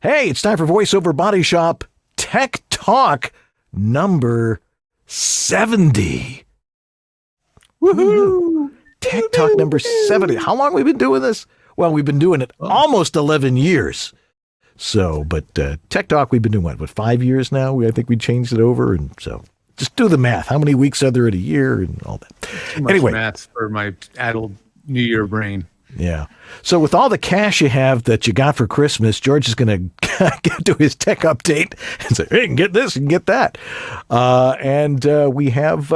Hey, it's time for VoiceOver Body Shop Tech Talk number 70. Woohoo! Tech Talk number 70. How long have we been doing this? Well, we've been doing it almost 11 years. So, but Tech Talk, we've been doing what 5 years now? I think we changed it over. And so just do the math. How many weeks are there in a year and all that? Too much math for my adult New Year brain. Yeah. So with all the cash you have that you got for Christmas, George is going to get to his tech update and say, hey, you can get this, you can get that. And we have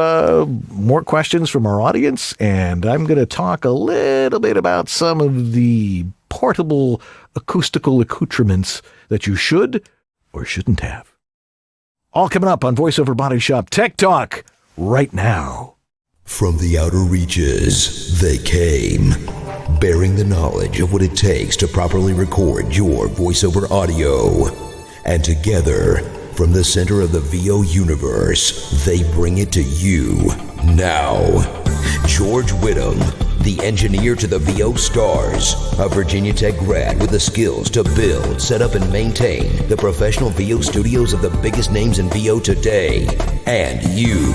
more questions from our audience, and I'm going to talk a little bit about some of the portable acoustical accouterments that you should or shouldn't have. All coming up on VoiceOver Body Shop Tech Talk right now. From the outer reaches, they came, bearing the knowledge of what it takes to properly record your voiceover audio. And together, from the center of the VO universe, they bring it to you now. George Whittam, the engineer to the VO stars, a Virginia Tech grad with the skills to build, set up, and maintain the professional VO studios of the biggest names in VO today. And you,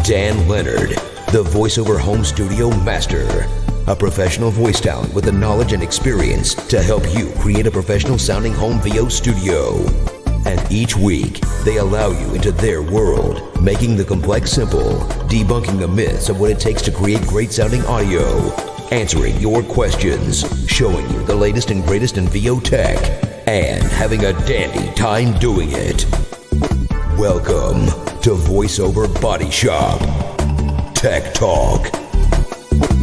Dan Leonard, the voiceover home studio master, a professional voice talent with the knowledge and experience to help you create a professional sounding home VO studio. And each week, they allow you into their world, making the complex simple, debunking the myths of what it takes to create great sounding audio, answering your questions, showing you the latest and greatest in VO tech, and having a dandy time doing it. Welcome to VoiceOver Body Shop Tech Talk.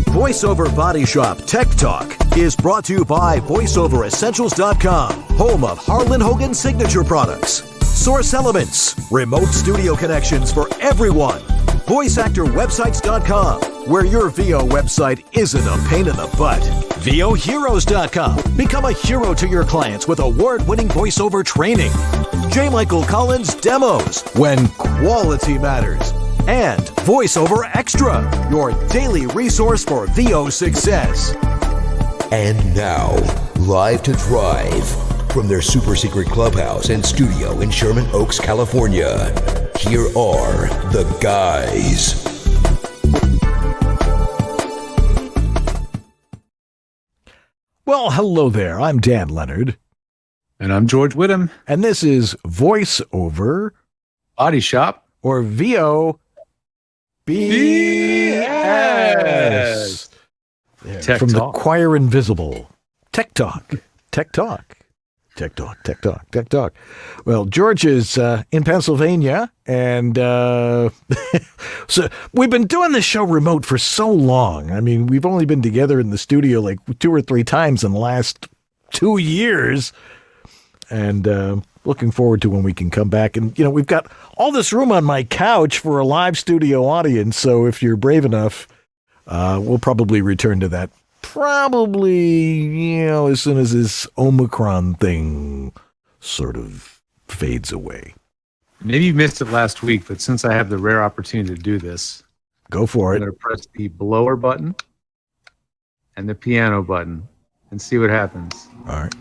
VoiceOver Body Shop Tech Talk is brought to you by VoiceOverEssentials.com, home of Harlan Hogan signature products, Source Elements, remote studio connections for everyone, VoiceActorWebsites.com, where your VO website isn't a pain in the butt, VOHeroes.com, become a hero to your clients with award-winning voiceover training, J. Michael Collins Demos, when quality matters, and VoiceOver Extra, your daily resource for VO success. And now, live to drive from their super secret clubhouse and studio in Sherman Oaks, California, here are the guys. Well, hello there. I'm Dan Leonard. And I'm George Whittam. And this is VoiceOver Body Shop, or VO BS. Tech From Talk. the Choir Invisible. Tech Talk. Tech Talk. Tech Talk. Tech Talk. Tech Talk. Well, George is in Pennsylvania, and so we've been doing this show remote for so long. I mean, we've only been together in the studio like 2 or 3 times in the last 2 years, and looking forward to when we can come back. And, you know, we've got all this room on my couch for a live studio audience, so if you're brave enough, we'll probably return to that probably, as soon as this Omicron thing sort of fades away. Maybe you missed it last week, but since I have the rare opportunity to do this, go for it. I'm going to press the blower button and the piano button and see what happens. All right.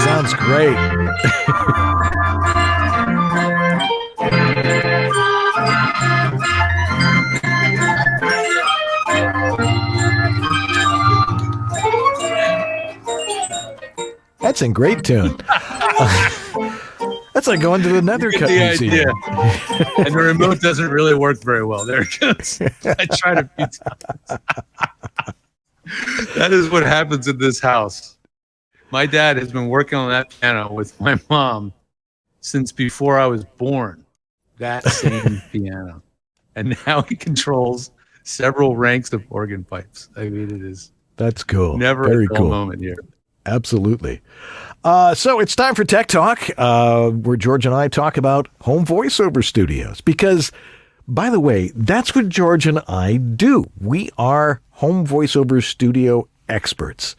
Sounds great. That's a great tune. That's like going to the nether cutting scene. And the remote doesn't really work very well. There it goes. I tried a few times. That is what happens in this house. My dad has been working on that piano with my mom since before I was born. That same piano. And now he controls several ranks of organ pipes. I mean, it is. That's cool. Never Very a dull cool moment here. Absolutely. So it's time for Tech Talk, where George and I talk about home voiceover studios. Because, by the way, that's what George and I do. We are home voiceover studio experts.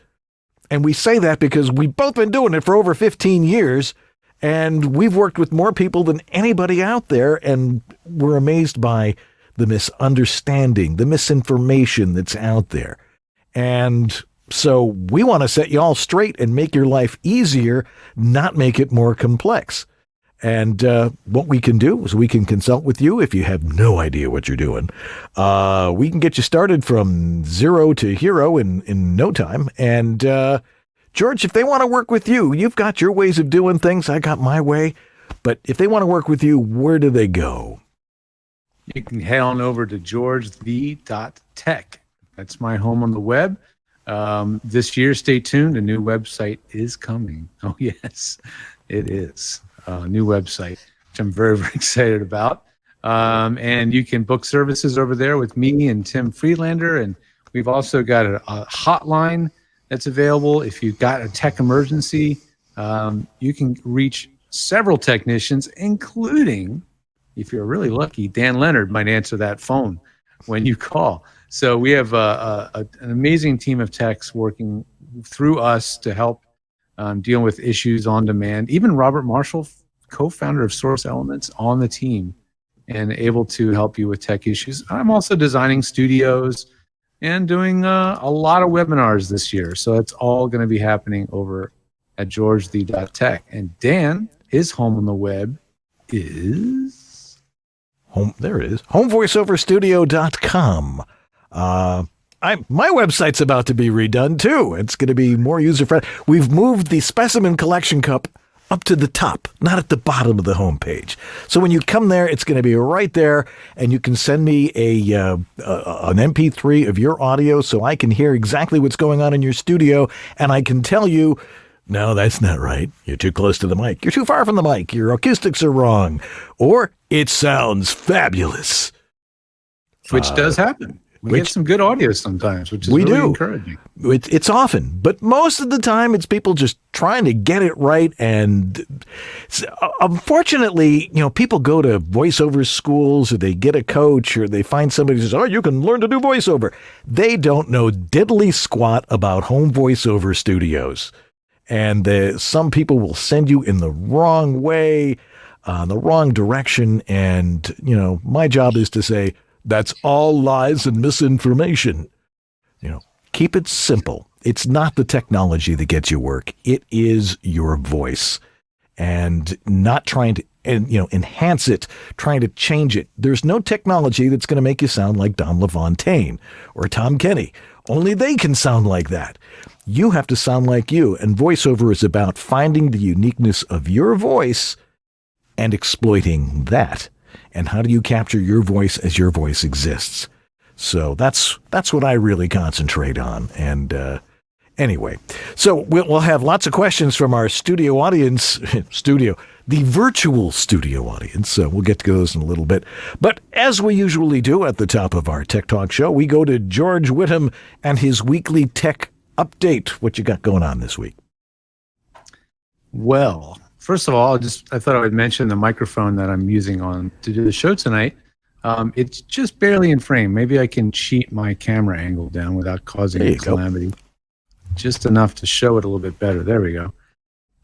And we say that because we've both been doing it for over 15 years. And we've worked with more people than anybody out there, and we're amazed by the misunderstanding, the misinformation that's out there. And so we want to set you all straight and make your life easier, not make it more complex. And what we can do is we can consult with you if you have no idea what you're doing. We can get you started from zero to hero in no time. And George, if they want to work with you, you've got your ways of doing things. I got my way. But if they want to work with you, where do they go? You can head on over to georgeth.tech. That's my home on the web. This year, stay tuned. A new website is coming. Oh, yes, it is. New website, which I'm very, very excited about. And you can book services over there with me and Tim Friedlander. And we've also got a hotline that's available. If you've got a tech emergency, you can reach several technicians, including, if you're really lucky, Dan Leonard might answer that phone when you call. So we have an amazing team of techs working through us to help deal with issues on demand. Even Robert Marshall, co-founder of Source Elements, on the team and able to help you with tech issues. I'm also designing studios and doing a lot of webinars this year. So it's all going to be happening over at georgethe.tech. And Dan, his home on the web is... There it is. homevoiceoverstudio.com. My website's about to be redone too. It's going to be more user-friendly. We've moved the specimen collection cup up to the top, not at the bottom of the homepage. So when you come there, it's going to be right there, and you can send me an MP3 of your audio so I can hear exactly what's going on in your studio, and I can tell you, no, that's not right. You're too close to the mic. You're too far from the mic. Your acoustics are wrong. Or it sounds fabulous. Which does happen. We get some good audio sometimes, which is really encouraging. It's often, but most of the time it's people just trying to get it right. And unfortunately, people go to voiceover schools, or they get a coach, or they find somebody who says, oh, you can learn to do voiceover. They don't know diddly squat about home voiceover studios. And some people will send you in the wrong way, the wrong direction. And, my job is to say, that's all lies and misinformation. Keep it simple. It's not the technology that gets you work. It is your voice. And not trying to, enhance it, trying to change it. There's no technology that's going to make you sound like Don LaFontaine or Tom Kenny. Only they can sound like that. You have to sound like you, and voiceover is about finding the uniqueness of your voice and exploiting that. And how do you capture your voice as your voice exists? So that's what I really concentrate on. And anyway, so we'll have lots of questions from our studio audience, the virtual studio audience. So we'll get to those in a little bit. But as we usually do at the top of our Tech Talk show, we go to George Whittam and his weekly tech update. What you got going on this week? Well, first of all, I thought I would mention the microphone that I'm using to do the show tonight. It's just barely in frame. Maybe I can cheat my camera angle down without causing a calamity. Just enough to show it a little bit better. There we go.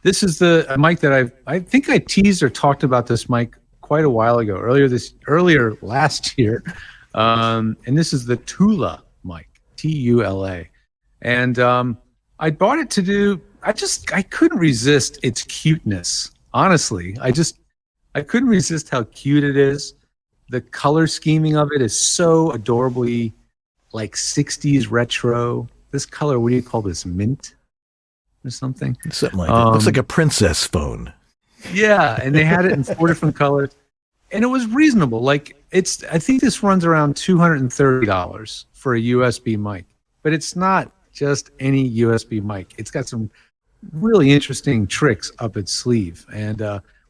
This is the mic that I think I teased or talked about this mic quite a while ago, earlier last year. And this is the Tula mic, Tula. And I bought it to do, I couldn't resist its cuteness. Honestly, I couldn't resist how cute it is. The color scheming of it is so adorably like 60s retro. This color, what do you call this? Mint or something? Something like that. Looks like a princess phone. Yeah, and they had it in 4 different colors. And it was reasonable. I think this runs around $230 for a USB mic. But it's not just any USB mic. It's got some really interesting tricks up its sleeve. And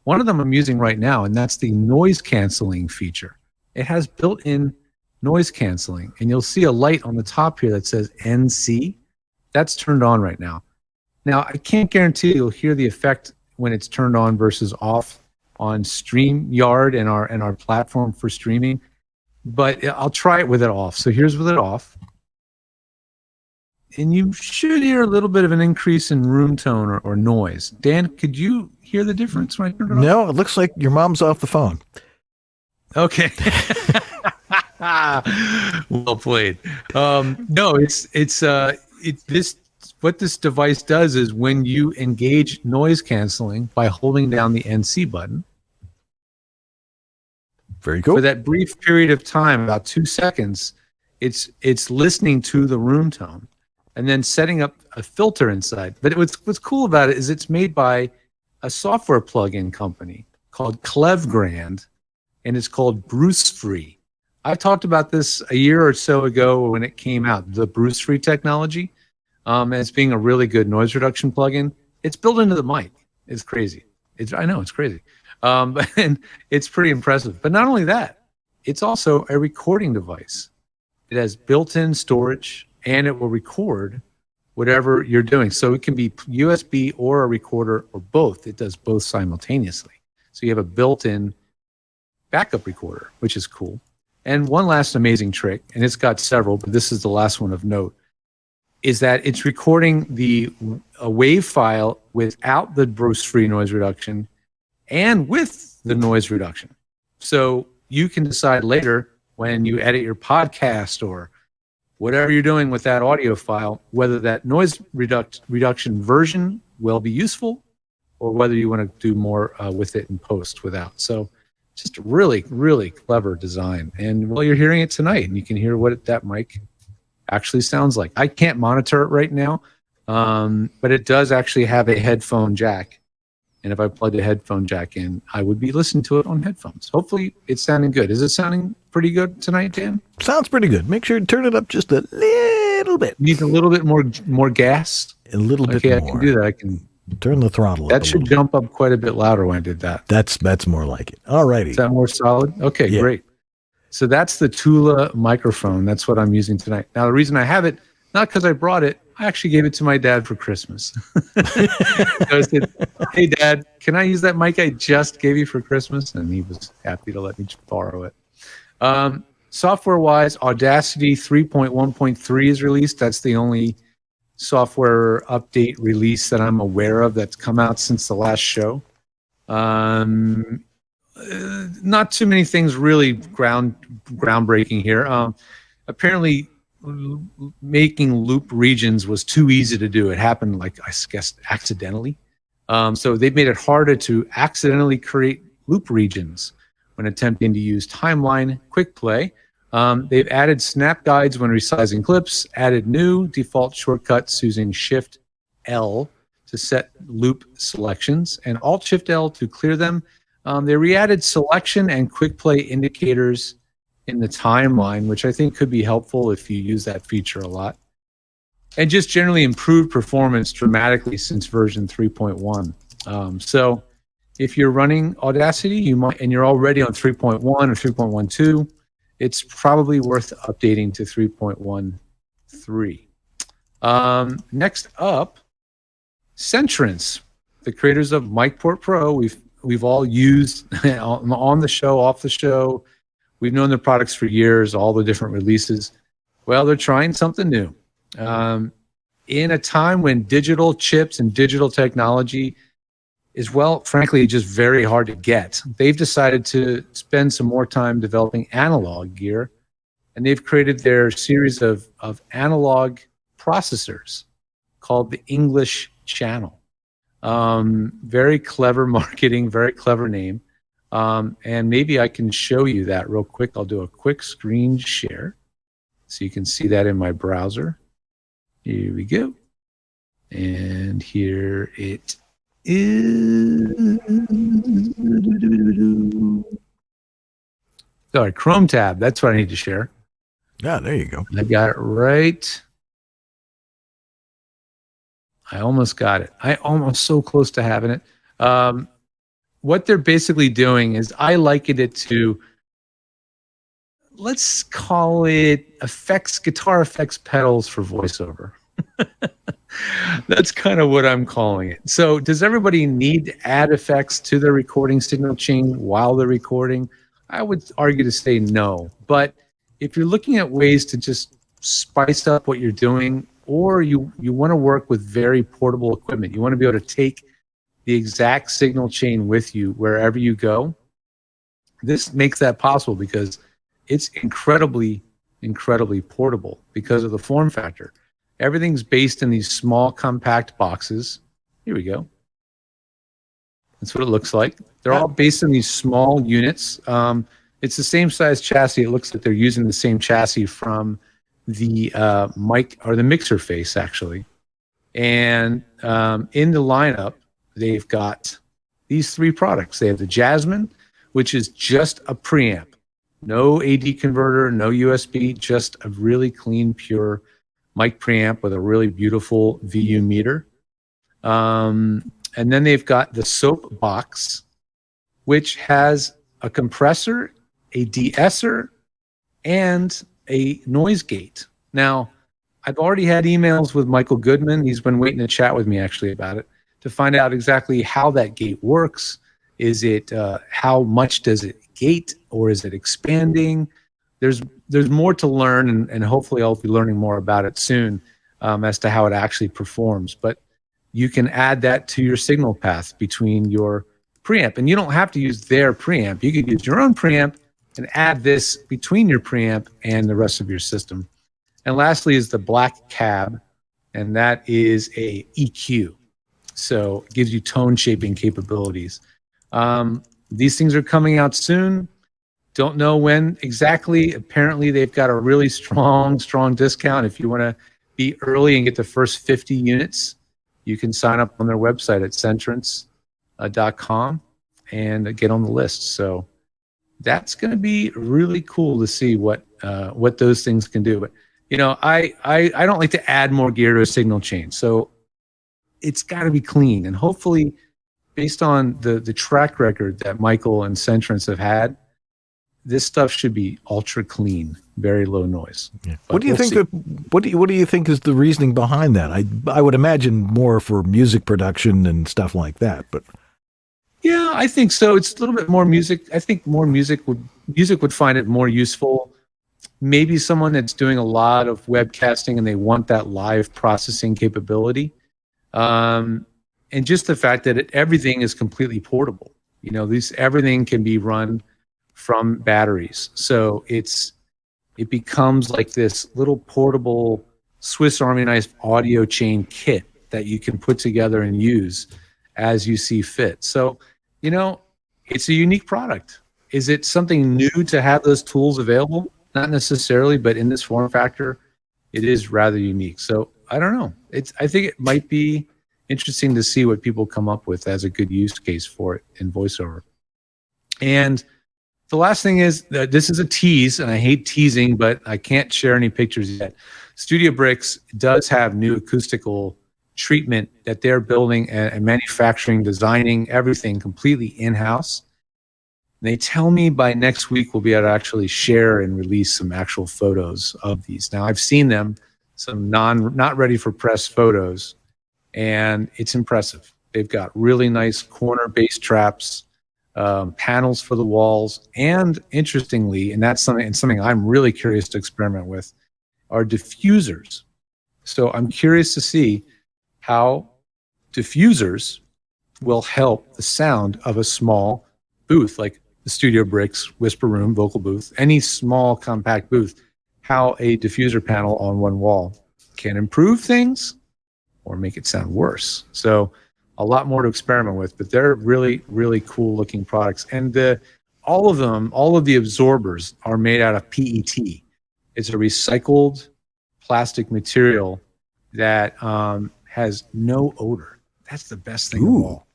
one of them I'm using right now, and that's the noise canceling feature. It has built-in noise canceling, and you'll see a light on the top here that says NC. That's turned on right now. Now, I can't guarantee you'll hear the effect when it's turned on versus off on StreamYard and our platform for streaming, but I'll try it with it off. So here's with it off. and you should hear a little bit of an increase in room tone or noise. Dan, could you hear the difference when I turned it on? No, it looks like your mom's off the phone. Okay. Well played. No, what this device does is when you engage noise canceling by holding down the NC button, Very cool. for that brief period of time, about 2 seconds, it's listening to the room tone and then setting up a filter inside. But what's cool about it is it's made by a software plugin company called Clevgrand, and it's called Bruce Free. I talked about this a year or so ago when it came out, the Bruce Free technology, as being a really good noise reduction plugin. It's built into the mic. It's crazy. I know, it's crazy. And it's pretty impressive. But not only that, it's also a recording device. It has built-in storage, and it will record whatever you're doing. So it can be USB or a recorder or both. It does both simultaneously. So you have a built-in backup recorder, which is cool. And one last amazing trick, and it's got several, but this is the last one of note, is that it's recording a wave file without the Bruce Free noise reduction and with the noise reduction. So you can decide later when you edit your podcast or whatever you're doing with that audio file, whether that noise reduction version will be useful or whether you want to do more with it in post without. So just really, really clever design. And well, you're hearing it tonight, and you can hear what that mic actually sounds like. I can't monitor it right now, but it does actually have a headphone jack. And if I plugged a headphone jack in, I would be listening to it on headphones. Hopefully it's sounding good. Is it sounding pretty good tonight, Dan? Sounds pretty good. Make sure to turn it up just a little bit. Need a little bit more gas? A little bit Okay, more. I can do that. I can turn the throttle up. That should jump up quite a bit louder when I did that. That's more like it. All righty. Is that more solid? Okay, Yeah. Great. So that's the Tula microphone. That's what I'm using tonight. Now, the reason I have it, not because I brought it, I actually gave it to my dad for Christmas. I said, hey, Dad, can I use that mic I just gave you for Christmas? And he was happy to let me borrow it. Software-wise, Audacity 3.1.3 is released. That's the only software update release that I'm aware of that's come out since the last show. Not too many things really groundbreaking here. Apparently, making loop regions was too easy to do. It happened, I guess, accidentally. So they've made it harder to accidentally create loop regions when attempting to use timeline quick play. They've added snap guides when resizing clips, added new default shortcuts using Shift-L to set loop selections and Alt-Shift-L to clear them. They re-added selection and quick play indicators in the timeline, which I think could be helpful if you use that feature a lot. And just generally improved performance dramatically since version 3.1. So if you're running Audacity, and you're already on 3.1 or 3.12, it's probably worth updating to 3.13. Next up, CEntrance, the creators of MicPort Pro. We've all used on the show, off the show. We've known their products for years, all the different releases. Well, they're trying something new. In a time when digital chips and digital technology is, well, frankly, just very hard to get, they've decided to spend some more time developing analog gear, and they've created their series of analog processors called the English Channel. Very clever marketing, very clever name. And maybe I can show you that real quick. I'll do a quick screen share so you can see that in my browser. Here we go. And here it is. Sorry, Chrome tab. That's what I need to share. Yeah, there you go. I got it right. I almost got it. I almost so close to having it. What they're basically doing is I likened it to, let's call it guitar effects pedals for voiceover. That's kind of what I'm calling it. So does everybody need to add effects to their recording signal chain while they're recording? I would argue to say no. But if you're looking at ways to just spice up what you're doing or you want to work with very portable equipment. You want to be able to take the exact signal chain with you wherever you go. This makes that possible because it's incredibly portable because of the form factor. Everything's based in these small compact boxes. Here we go. That's what it looks like. They're all based in these small units. It's the same size chassis. It looks like they're using the same chassis from the mic or the mixer face, actually. And in the lineup, they've got these three products. They have the Jasmine, which is just a preamp. No AD converter, no USB, just a really clean, pure mic preamp with a really beautiful VU meter. And then they've got the Soap Box, which has a compressor, a de-esser, and a noise gate. Now, I've already had emails with Michael Goodman. He's been waiting to chat with me actually about it to find out exactly how that gate works. Is it how much does it gate, or is it expanding? There's more to learn, and hopefully I'll be learning more about it soon as to how it actually performs. But you can add that to your signal path between your preamp, and you don't have to use their preamp. You could use your own preamp and add this between your preamp and the rest of your system. And lastly is the Black Cab, and that is a EQ. So it gives you tone shaping capabilities. These things are coming out soon. Don't know when exactly. Apparently they've got a really strong discount. If you want to be early and get the first 50 units, you can sign up on their website at CEntrance.com and get on the list. So that's going to be really cool to see what those things can do. But you know, I don't like to add more gear to a signal chain, so it's got to be clean. And hopefully, based on the track record that Michael and CEntrance have had, this stuff should be ultra clean, very low noise. Yeah. What do you think? What do you think is the reasoning behind that? I would imagine more for music production and stuff like that, but. Yeah, I think so. It's a little bit more music. I think more music would find it more useful. Maybe someone that's doing a lot of webcasting and they want that live processing capability. And just the fact that everything is completely portable. You know, everything can be run from batteries. So it becomes like this little portable Swiss Army knife audio chain kit that you can put together and use as you see fit. So, you know, it's a unique product. Is it something new to have those tools available? Not necessarily, but in this form factor, it is rather unique. So I don't know. I think it might be interesting to see what people come up with as a good use case for it in VoiceOver. And the last thing is that this is a tease, and I hate teasing, but I can't share any pictures yet. StudioBricks does have new acoustical treatment that they're building and manufacturing, designing everything completely in-house. They tell me by next week we'll be able to actually share and release some actual photos of these. Now, I've seen them, some not ready for press photos, and it's impressive. They've got really nice corner bass traps, panels for the walls, and interestingly, and that's something I'm really curious to experiment with, are diffusers. So I'm curious to see how diffusers will help the sound of a small booth, like the StudioBricks Whisper Room vocal booth, any small compact booth, how a diffuser panel on one wall can improve things or make it sound worse. So a lot more to experiment with, but they're really, really cool looking products. And all of the absorbers are made out of PET. It's a recycled plastic material that has no odor. That's the best thing of all.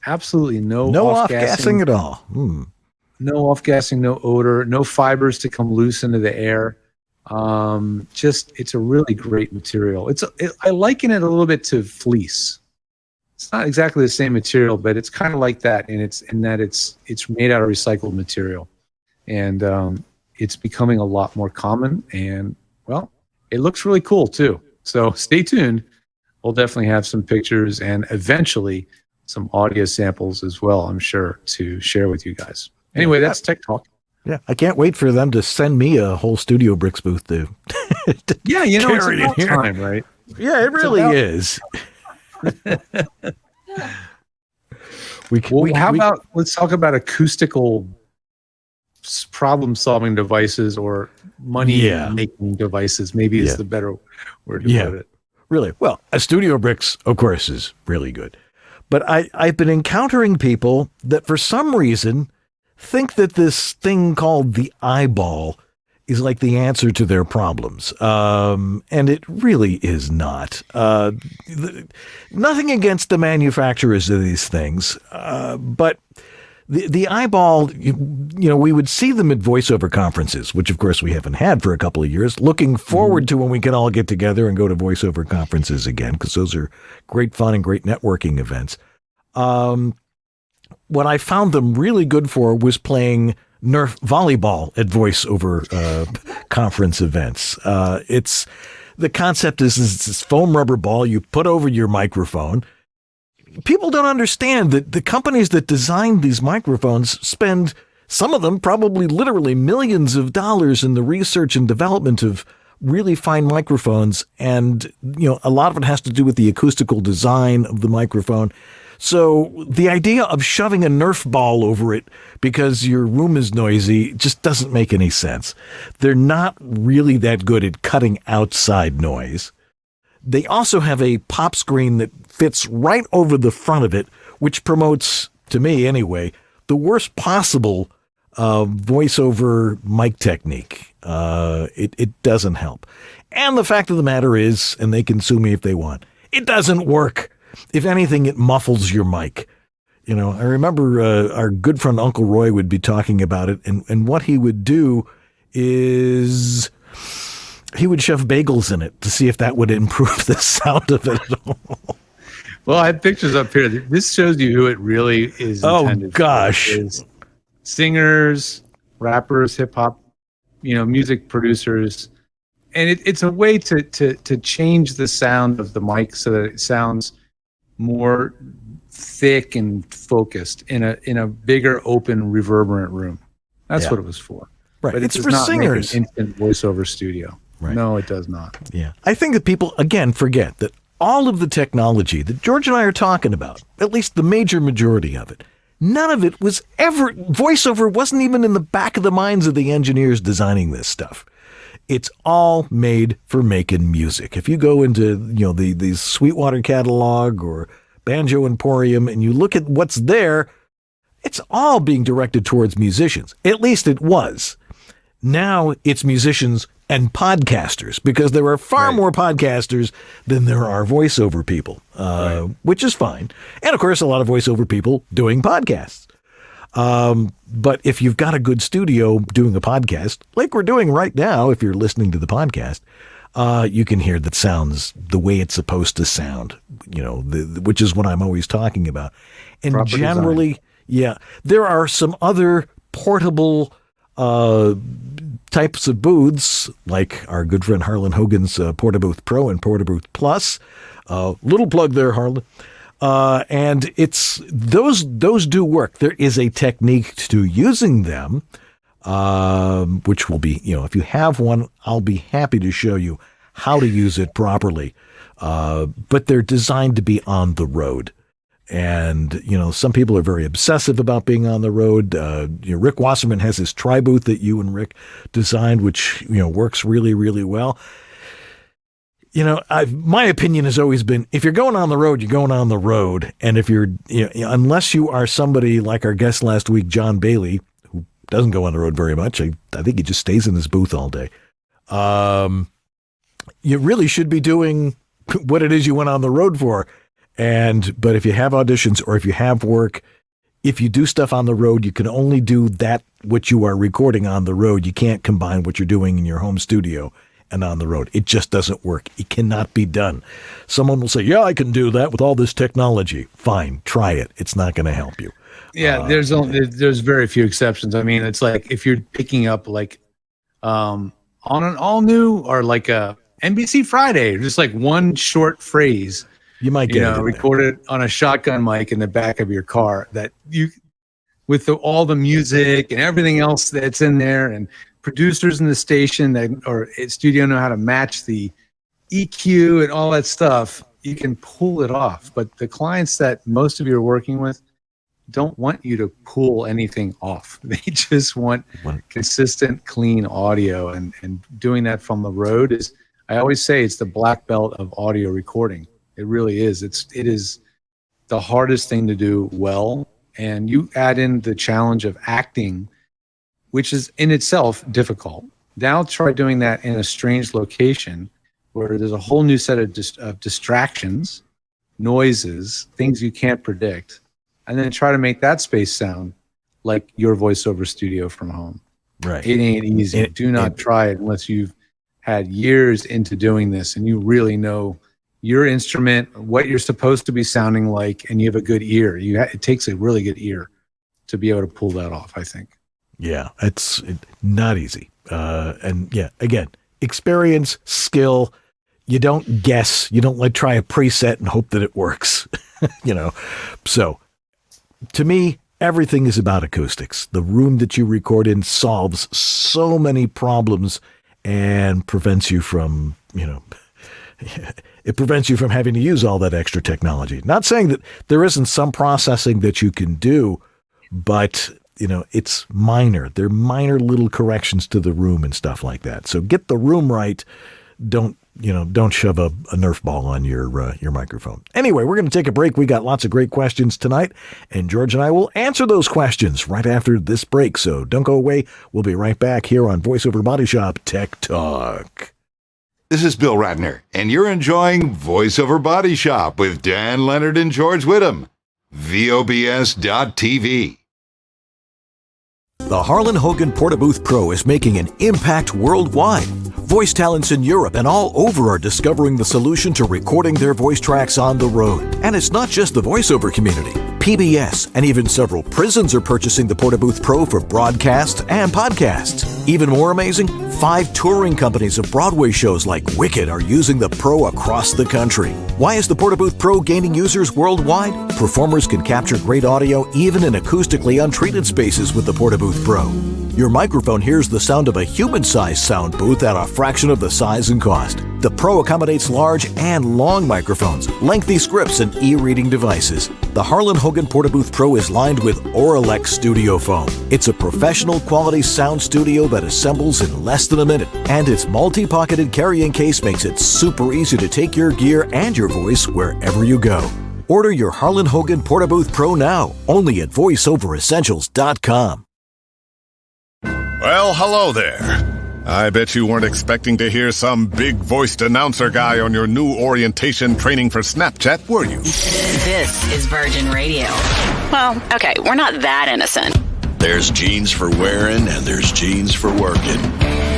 Absolutely no off-gassing at all. No off-gassing, no odor, no fibers to come loose into the air. It's a really great material. I liken it a little bit to fleece. It's not exactly the same material, but it's kind of like that, and it's made out of recycled material, and it's becoming a lot more common. And well, it looks really cool too. So stay tuned. We'll definitely have some pictures and eventually some audio samples as well, I'm sure, to share with you guys. Anyway, that's Tech Talk. Yeah, I can't wait for them to send me a whole StudioBricks booth to yeah, you know, it's about time, right? Yeah, it really is. Let's talk about acoustical problem-solving devices or money-making devices. Maybe is the better word to put it. Really. Well, a StudioBricks, of course, is really good. But I've been encountering people that for some reason think that this thing called the eyeball is like the answer to their problems. And it really is not. Nothing against the manufacturers of these things, but the eyeball, we would see them at voiceover conferences, which of course we haven't had for a couple of years. Looking forward to when we can all get together and go to voiceover conferences again, because those are great fun and great networking events. What I found them really good for was playing Nerf volleyball at voiceover conference events. The concept is this foam rubber ball you put over your microphone. People don't understand that the companies that designed these microphones spend, some of them probably literally millions of dollars in the research and development of really fine microphones. And, a lot of it has to do with the acoustical design of the microphone. So the idea of shoving a Nerf ball over it because your room is noisy just doesn't make any sense. They're not really that good at cutting outside noise. They also have a pop screen that fits right over the front of it, which promotes, to me anyway, the worst possible voiceover mic technique. It doesn't help. And the fact of the matter is, and they can sue me if they want, it doesn't work. If anything, it muffles your mic. I remember our good friend Uncle Roy would be talking about it, and what he would do is he would shove bagels in it to see if that would improve the sound of it at all. Well, I have pictures up here. This shows you who it really is intended for. Gosh. Is singers, rappers, hip-hop, music producers. And it's a way to change the sound of the mic so that it sounds more thick and focused in a bigger, open, reverberant room. That's what it was for. Right. But it's for singers. An instant voiceover studio. Right. No, it does not. Yeah. I think that people, again, forget that all of the technology that George and I are talking about, at least the major majority of it, none of it was ever, voiceover wasn't even in the back of the minds of the engineers designing this stuff. It's all made for making music. If you go into, the Sweetwater catalog or Banjo Emporium and you look at what's there, it's all being directed towards musicians. At least it was. Now it's musicians and podcasters, because there are far more podcasters than there are voiceover people, which is fine. And of course, a lot of voiceover people doing podcasts. But if you've got a good studio doing a podcast, like we're doing right now, if you're listening to the podcast, you can hear that sounds the way it's supposed to sound, which is what I'm always talking about. And proper generally, design. There are some other portable types of booths, like our good friend Harlan Hogan's Portabooth Pro and Portabooth Plus. Little plug there, Harlan. And it's those do work. There is a technique to using them, which will be, if you have one, I'll be happy to show you how to use it properly. But they're designed to be on the road. And, some people are very obsessive about being on the road. Rick Wasserman has his tri-booth that you and Rick designed, which, works really, really well. My opinion has always been, if you're going on the road, you're going on the road. And if you're, unless you are somebody like our guest last week, John Bailey, who doesn't go on the road very much, I think he just stays in his booth all day. You really should be doing what it is you went on the road for. But if you have auditions or if you have work, if you do stuff on the road, you can only do that, what you are recording on the road. You can't combine what you're doing in your home studio and on the road. It just doesn't work. It cannot be done. Someone will say, I can do that with all this technology. Fine, try it. It's not going to help you. Yeah, there's very few exceptions. I mean, it's like if you're picking up on an all new or like a NBC Friday, just like one short phrase, you might get recorded on a shotgun mic in the back of your car that you, with all the music and everything else that's in there, and producers in the station or studio know how to match the EQ and all that stuff, you can pull it off. But the clients that most of you are working with don't want you to pull anything off. They just want consistent, clean audio. And doing that from the road is, I always say, it's the black belt of audio recording. It really is. It is the hardest thing to do well. And you add in the challenge of acting, which is in itself difficult. Now try doing that in a strange location where there's a whole new set of distractions, noises, things you can't predict, and then try to make that space sound like your voiceover studio from home. Right. It ain't easy. Do not try it unless you've had years into doing this and you really know your instrument, what you're supposed to be sounding like, and you have a good ear. It takes a really good ear to be able to pull that off, I think. Yeah, it's not easy. And yeah, again, experience, skill. You don't guess. You don't like try a preset and hope that it works. So to me, everything is about acoustics. The room that you record in solves so many problems and prevents you from, it prevents you from having to use all that extra technology. Not saying that there isn't some processing that you can do, but it's minor. They're minor little corrections to the room and stuff like that. So get the room right. Don't shove a Nerf ball on your microphone. Anyway, we're going to take a break. We got lots of great questions tonight, and George and I will answer those questions right after this break. So don't go away. We'll be right back here on VoiceOver Body Shop Tech Talk. This is Bill Ratner, and you're enjoying VoiceOver Body Shop with Dan Leonard and George Whittam. VOBS.TV. The Harlan Hogan Portabooth Pro is making an impact worldwide. Voice talents in Europe and all over are discovering the solution to recording their voice tracks on the road. And it's not just the voiceover community. PBS and even several prisons are purchasing the Portabooth Pro for broadcasts and podcasts. Even more amazing, 5 touring companies of Broadway shows like Wicked are using the Pro across the country. Why is the Portabooth Pro gaining users worldwide? Performers can capture great audio even in acoustically untreated spaces with the Portabooth Pro. Your microphone hears the sound of a human-sized sound booth at a fraction of the size and cost. The Pro accommodates large and long microphones, lengthy scripts, and e-reading devices. The Harlan Hogan Portabooth Pro is lined with Auralex studio foam. It's a professional quality sound studio that assembles in less than a minute, and its multi-pocketed carrying case makes it super easy to take your gear and your voice wherever you go. Order your Harlan Hogan Portabooth Pro now, only at voiceoveressentials.com. Well, hello there. I bet you weren't expecting to hear some big-voiced announcer guy on your new orientation training for Snapchat, were you? This is Virgin Radio. Well, okay, we're not that innocent. There's jeans for wearing and there's jeans for working.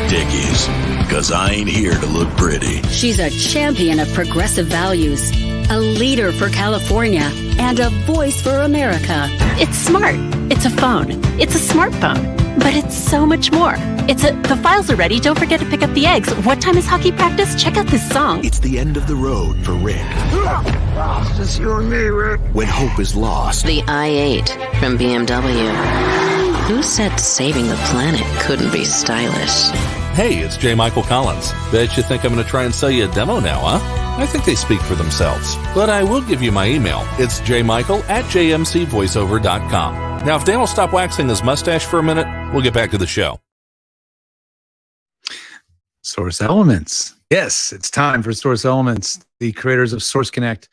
Dickies, because I ain't here to look pretty. She's a champion of progressive values, a leader for California, and a voice for America. It's smart. It's a phone. It's a smartphone. But it's so much more. The files are ready. Don't forget to pick up the eggs. What time is hockey practice? Check out this song. It's the end of the road for Rick. It's just you and me, Rick. When hope is lost. The i8 from BMW. Who said saving the planet couldn't be stylish? Hey, it's J. Michael Collins. Bet you think I'm going to try and sell you a demo now, huh? I think they speak for themselves. But I will give you my email. It's jmichael@jmcvoiceover.com. Now, if Dan will stop waxing his mustache for a minute, we'll get back to the show. Source Elements. Yes, it's time for Source Elements, the creators of Source Connect,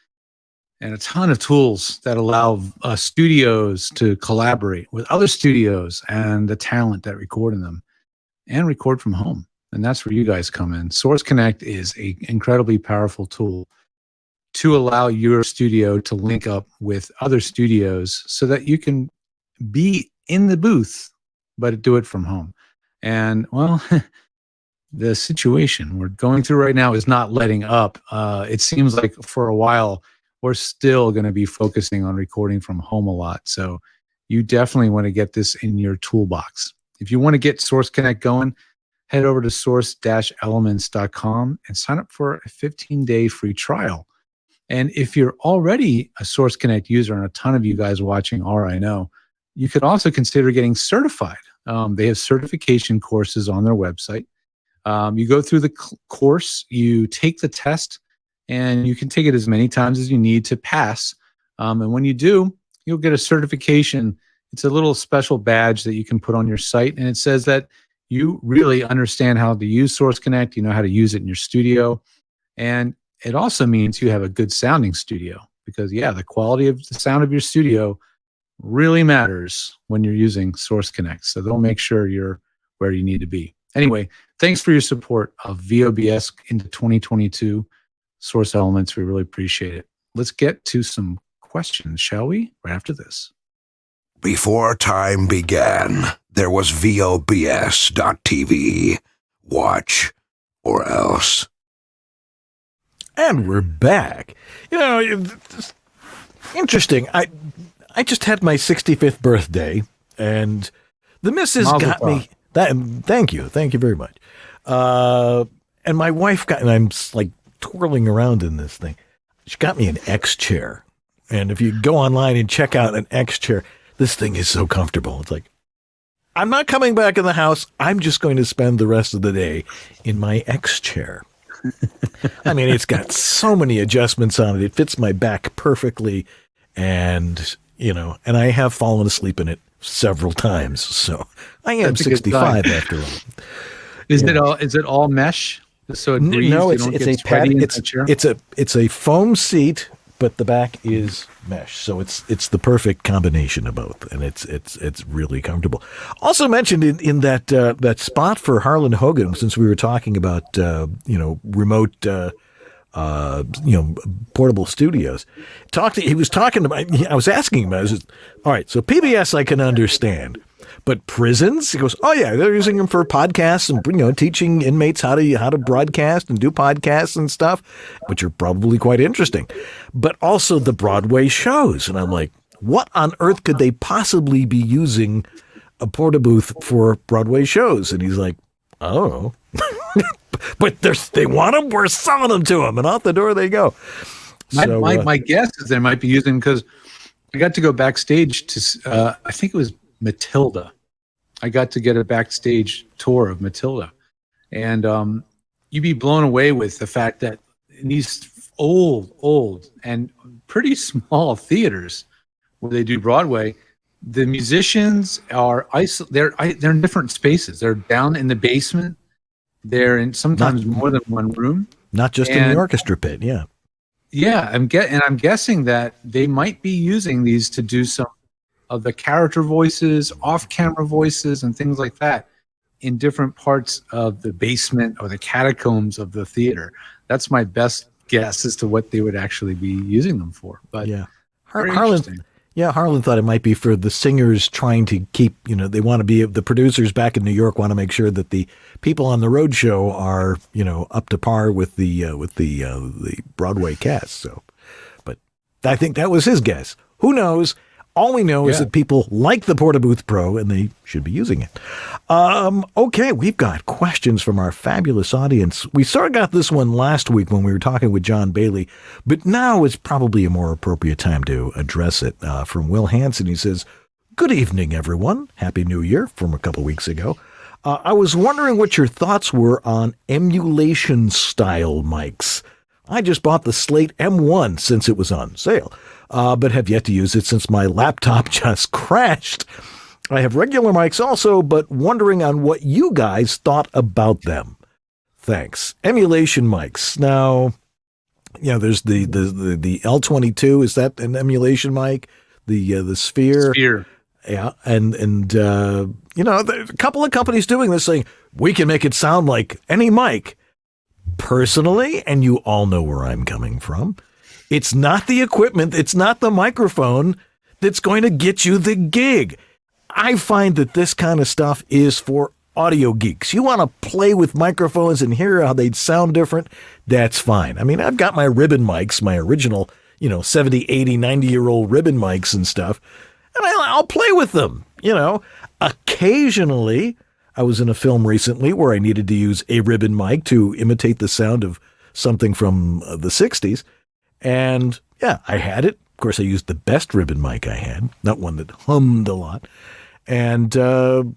and a ton of tools that allow studios to collaborate with other studios and the talent that record in them and record from home. And that's where you guys come in. Source Connect is an incredibly powerful tool to allow your studio to link up with other studios so that you can be in the booth, but do it from home. And, well, the situation we're going through right now is not letting up. It seems like for a while, we're still going to be focusing on recording from home a lot. So you definitely want to get this in your toolbox. If you want to get Source Connect going, head over to source-elements.com and sign up for a 15-day free trial. And if you're already a Source Connect user, and a ton of you guys watching are, I know, you could also consider getting certified. They have certification courses on their website. You go through the course, you take the test, and you can take it as many times as you need to pass. And when you do, you'll get a certification. It's a little special badge that you can put on your site, and it says that you really understand how to use Source Connect, you know how to use it in your studio, and it also means you have a good sounding studio because, yeah, the quality of the sound of your studio really matters when you're using Source Connect. So they'll make sure you're where you need to be. Anyway, thanks for your support of VOBS into 2022 Source Elements. We really appreciate it. Let's get to some questions, shall we? Right after this. Before time began, there was VOBS.TV. Watch or else. And we're back. You know, it's interesting. I just had my 65th birthday, and the missus got me that. Thank you very much. And my wife got, and I'm like twirling around in this thing. She got me an X chair, and if you go online and check out an X chair, this thing is so comfortable. It's like, I'm not coming back in the house. I'm just going to spend the rest of the day in my X chair. I mean, it's got so many adjustments on it. It fits my back perfectly. And, you know, and I have fallen asleep in it several times. So I am 65 after all. Is it all mesh? So it breathes, no, it's a pad. It's a foam seat, but the back is mesh. So it's the perfect combination of both, and it's really comfortable. Also mentioned in that spot for Harlan Hogan, since we were talking about remote portable studios. He was talking about. I was asking him. I was just, all right. So PBS I can understand. But prisons? He goes, oh yeah, they're using them for podcasts and teaching inmates how to broadcast and do podcasts and stuff, which are probably quite interesting. But also the Broadway shows, and I'm like, what on earth could they possibly be using a portabooth for Broadway shows? And he's like, I don't know, but they want them. We're selling them to them, and out the door they go. My guess is they might be using because I got to go backstage to I think it was Matilda. I got to get a backstage tour of Matilda, and you'd be blown away with the fact that in these old and pretty small theaters where they do Broadway, the musicians are they're in different spaces. They're down in the basement. They're in sometimes more than one room. Not just in the orchestra pit. Yeah. Yeah, I'm guessing that they might be using these to do some of the character voices, off-camera voices, and things like that in different parts of the basement or the catacombs of the theater. That's my best guess as to what they would actually be using them for. But yeah, Harlan thought it might be for the singers trying to keep, they want to be, the producers back in New York want to make sure that the people on the road show are, up to par with the Broadway cast. So, but I think that was his guess. Who knows? All we know is that people like the Portabooth Pro, and they should be using it. Okay, we've got questions from our fabulous audience. We sort of got this one last week when we were talking with John Bailey, but now is probably a more appropriate time to address it. From Will Hansen, he says, "Good evening, everyone. Happy New Year," from a couple weeks ago. I was wondering what your thoughts were on emulation-style mics. I just bought the Slate M1 since it was on sale. But have yet to use it since my laptop just crashed. I have regular mics also, but wondering on what you guys thought about them. Thanks. Emulation mics. Now, there's the L22. Is that an emulation mic? The Sphere. Sphere. Yeah, and there's a couple of companies doing this, saying we can make it sound like any mic. Personally, and you all know where I'm coming from, it's not the equipment, it's not the microphone that's going to get you the gig. I find that this kind of stuff is for audio geeks. You want to play with microphones and hear how they'd sound different, that's fine. I mean, I've got my ribbon mics, my original, 70, 80, 90-year-old ribbon mics and stuff, and I'll play with them, Occasionally, I was in a film recently where I needed to use a ribbon mic to imitate the sound of something from the 60s. And yeah, I had it. Of course, I used the best ribbon mic I had, not one that hummed a lot. And, to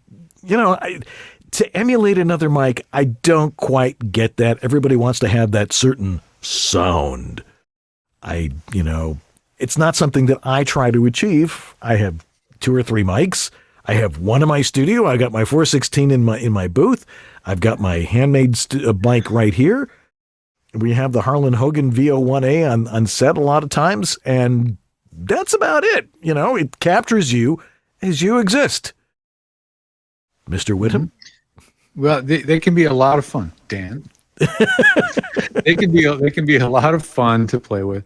to emulate another mic, I don't quite get that. Everybody wants to have that certain sound. It's not something that I try to achieve. I have 2 or 3 mics. I have one in my studio. I got my 416 in my booth. I've got my handmade mic right here. We have the Harlan Hogan VO1A on set a lot of times, and that's about it. It captures you as you exist. Mr. Whittam? Well, they can be a lot of fun, Dan. They can be a lot of fun to play with.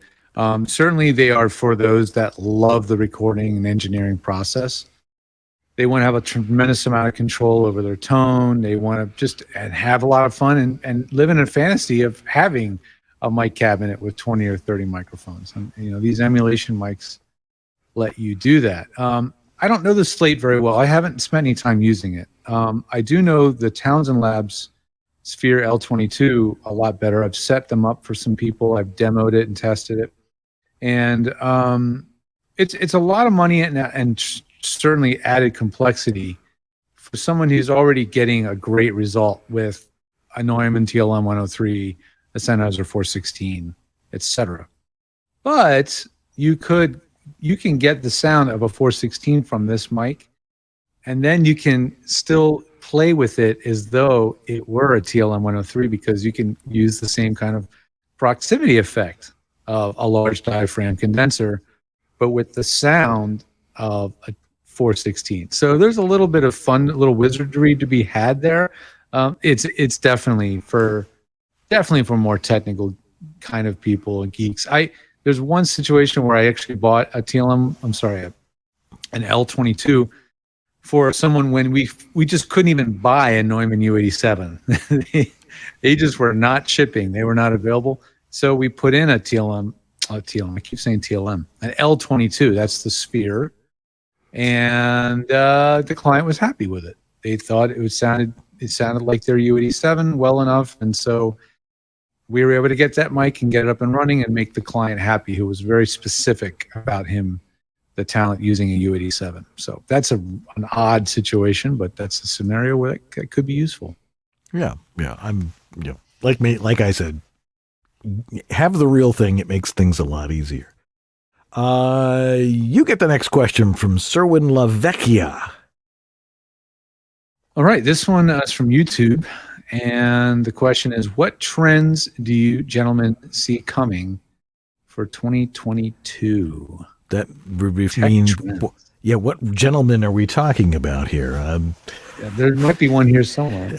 Certainly, they are for those that love the recording and engineering process. They want to have a tremendous amount of control over their tone. They want to just have a lot of fun and live in a fantasy of having a mic cabinet with 20 or 30 microphones. And these emulation mics let you do that. I don't know the Slate very well. I haven't spent any time using it. I do know the Townsend Labs Sphere L22 a lot better. I've set them up for some people. I've demoed it and tested it. And it's a lot of money and certainly added complexity for someone who's already getting a great result with a Neumann TLM 103, a Sennheiser 416, etc. But you can get the sound of a 416 from this mic, and then you can still play with it as though it were a TLM 103 because you can use the same kind of proximity effect of a large diaphragm condenser, but with the sound of a 416. So there's a little bit of fun, little wizardry to be had there. It's definitely for more technical kind of people and geeks. There's one situation where I actually bought an L22 for someone when we just couldn't even buy a Neumann U87. They just were not shipping. They were not available. So we put in a TLM. I keep saying TLM. An L22. That's the Sphere. And the client was happy with it. They thought it sounded like their U87 well enough, and so we were able to get that mic and get it up and running and make the client happy, who was very specific about the talent using a U87. So that's an odd situation, but that's a scenario where it could be useful. Yeah. I'm like I said, have the real thing. It makes things a lot easier. You get the next question from Serwin LaVecchia. All right, this one is from YouTube, and the question is, what trends do you gentlemen see coming for 2022? That means, what gentlemen are we talking about here? There might be one here somewhere.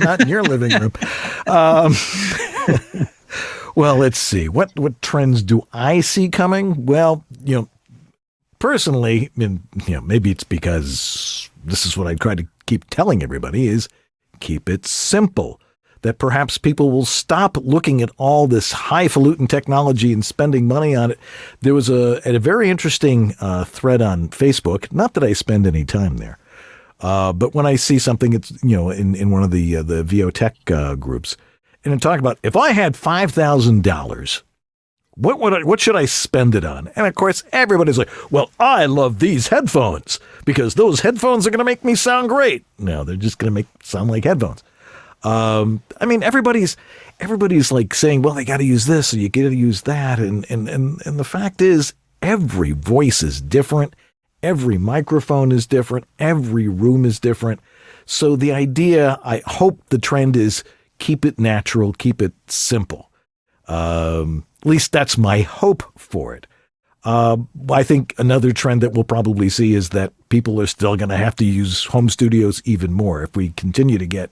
not in your living room. Well, let's see. What trends do I see coming? Well, personally, maybe it's because this is what I try to keep telling everybody is keep it simple. That perhaps people will stop looking at all this highfalutin technology and spending money on it. There was a very interesting thread on Facebook. Not that I spend any time there, but when I see something, it's in one of the VO Tech groups. And I'm talking about, if I had $5,000, what should I spend it on? And of course, everybody's like, well, I love these headphones because those headphones are going to make me sound great. No, they're just going to sound like headphones. Everybody's like saying, well, they got to use this or you got to use that. And the fact is, every voice is different. Every microphone is different. Every room is different. So the idea, I hope the trend is, keep it natural, keep it simple. At least that's my hope for it. I think another trend that we'll probably see is that people are still going to have to use home studios even more if we continue to get,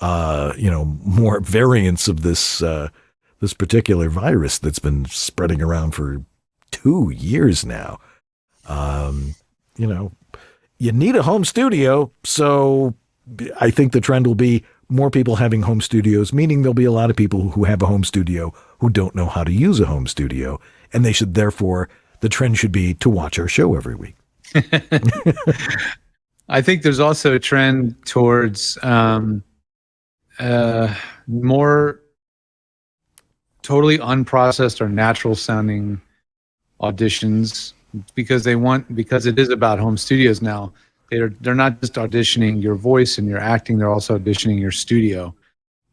more variants of this particular virus that's been spreading around for 2 years now. You need a home studio, so I think the trend will be more people having home studios, meaning there'll be a lot of people who have a home studio who don't know how to use a home studio, and the trend should be to watch our show every week. I think there's also a trend towards more totally unprocessed or natural sounding auditions because it is about home studios now. They're not just auditioning your voice and your acting, they're also auditioning your studio.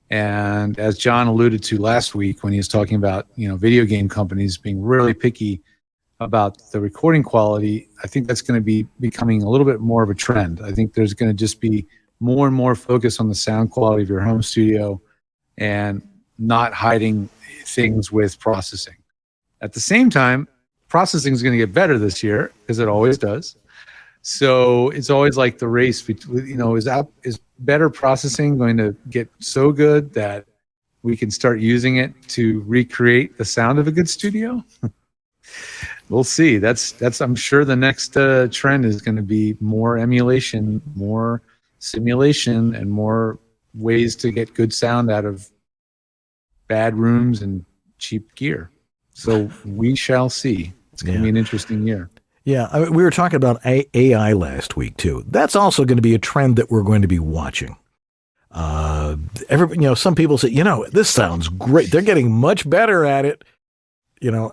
And as John alluded to last week when he was talking about, video game companies being really picky about the recording quality, I think that's going to be becoming a little bit more of a trend. I think there's going to just be more and more focus on the sound quality of your home studio and not hiding things with processing. At the same time, processing is going to get better this year, because it always does. So it's always like the race between, is better processing going to get so good that we can start using it to recreate the sound of a good studio? We'll see. That's I'm sure the next trend is going to be more emulation, more simulation, and more ways to get good sound out of bad rooms and cheap gear. So we shall see. It's going to be an interesting year. Yeah, we were talking about AI last week too. That's also going to be a trend that we're going to be watching. Some people say, this sounds great. They're getting much better at it.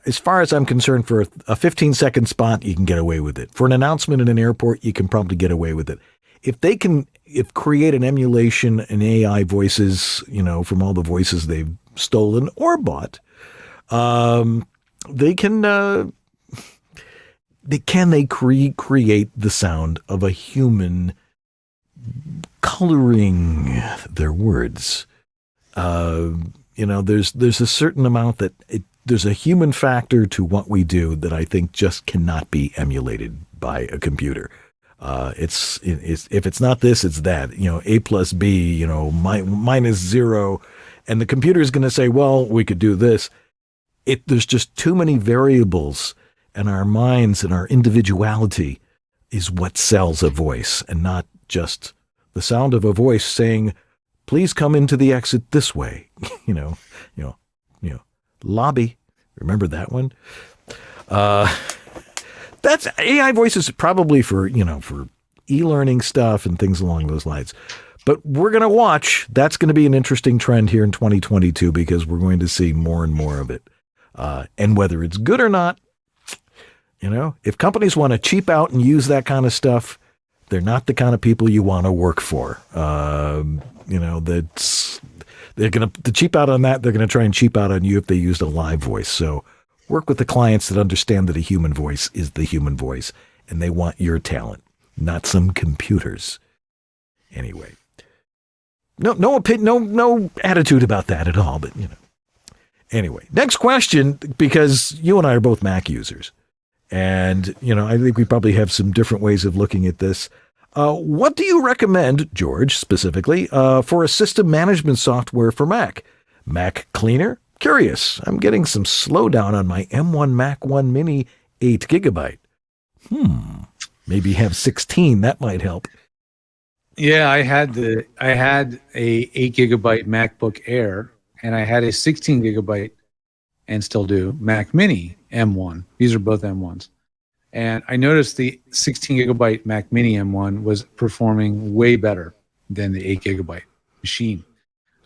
As far as I'm concerned, for a 15-second spot, you can get away with it. For an announcement in an airport, you can probably get away with it. If they can create an emulation and AI voices, from all the voices they've stolen or bought, they can. Can they create the sound of a human coloring their words? There's a certain amount that there's a human factor to what we do that I think just cannot be emulated by a computer. It's if it's not this, it's that. A plus B, minus 0, and the computer is going to say, well, we could do this. There's just too many variables. And our minds and our individuality is what sells a voice, and not just the sound of a voice saying, please come into the exit this way. Lobby. Remember that one? That's AI voices probably for e-learning stuff and things along those lines. But we're going to watch. That's going to be an interesting trend here in 2022, because we're going to see more and more of it. And whether it's good or not, if companies want to cheap out and use that kind of stuff, they're not the kind of people you want to work for. They're going to cheap out on that. They're going to try and cheap out on you if they used a live voice. So work with the clients that understand that a human voice is the human voice, and they want your talent, not some computers. Anyway, no attitude about that at all. But anyway, next question, because you and I are both Mac users. And, I think we probably have some different ways of looking at this. What do you recommend, George, specifically, for a system management software for Mac? Mac Cleaner? Curious. I'm getting some slowdown on my M1 Mac 1 Mini 8 gigabyte. Maybe have 16. That might help. Yeah, I had a 8 gigabyte MacBook Air, and I had a 16 gigabyte, and still do, Mac Mini M1. These are both M1s. And I noticed the 16 gigabyte Mac Mini M1 was performing way better than the 8 gigabyte machine.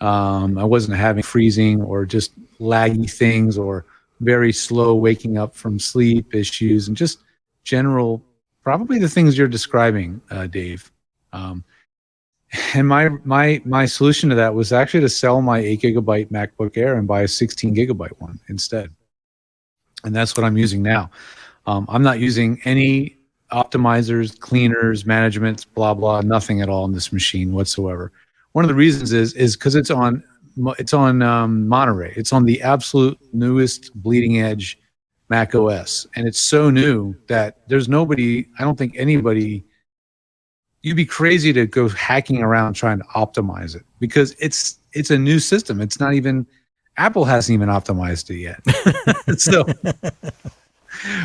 I wasn't having freezing or just laggy things or very slow waking up from sleep issues, and just general, probably the things you're describing, Dave. And my solution to that was actually to sell my 8 gigabyte MacBook Air and buy a 16 gigabyte one instead. And that's what I'm using now. I'm not using any optimizers, cleaners, managements, blah, blah, nothing at all in this machine whatsoever. One of the reasons is because it's on Monterey. It's on the absolute newest bleeding edge Mac OS. And it's so new that there's nobody, I don't think anybody, you'd be crazy to go hacking around trying to optimize it, because it's a new system. It's not even, Apple hasn't even optimized it yet. So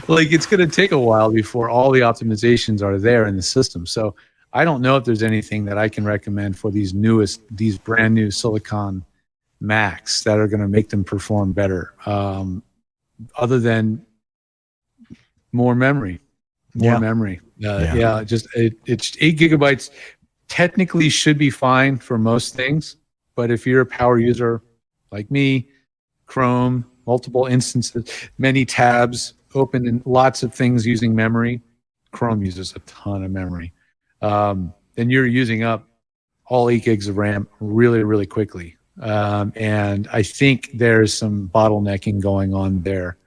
it's going to take a while before all the optimizations are there in the system. So I don't know if there's anything that I can recommend for these brand new Silicon Macs that are going to make them perform better, other than more memory. Memory. Just it's 8 gigabytes technically should be fine for most things, but if you're a power user like me, Chrome, multiple instances, many tabs open, and lots of things using memory, Chrome uses a ton of memory. then you're using up all 8 gigs of RAM really, really quickly. And I think there's some bottlenecking going on there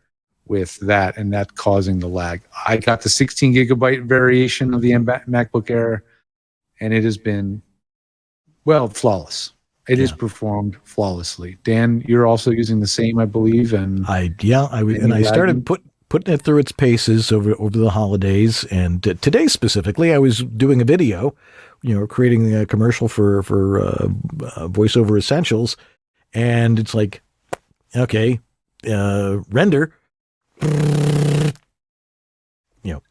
with that, and that causing the lag. I got the 16 gigabyte variation of the MacBook Air, and it has been, well, flawless. It has performed flawlessly. Dan, you're also using the same, I believe. And I started putting it through its paces over the holidays. And today specifically, I was doing a video, creating a commercial for VoiceOver Essentials, and it's like, okay, render,